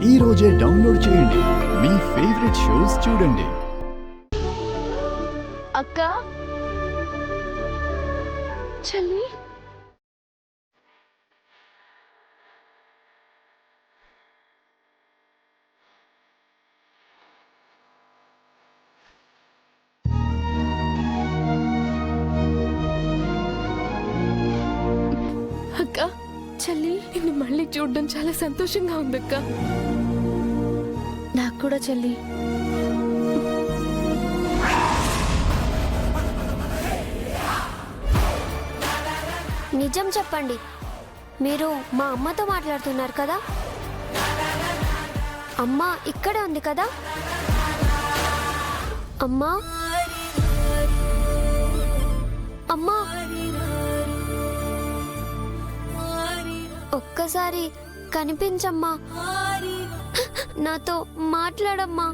ఈ రోజే డౌన్లోడ్ చేయండి. మీ ఫేవరెట్ షోస్ చూడండి. అక్క, చెల్లి, అక్క, చెల్లి, నిన్ను మళ్ళీ చూడడం చాలా సంతోషంగా ఉందక్క. నాకు కూడా చెల్లి. నిజం చెప్పండి, మీరు మా అమ్మతో మాట్లాడుతున్నారు కదా? అమ్మ ఇక్కడే ఉంది కదా? అమ్మా, అమ్మా, ఒక్కసారి కనిపించమ్మా, నాతో మాట్లాడమ్మా.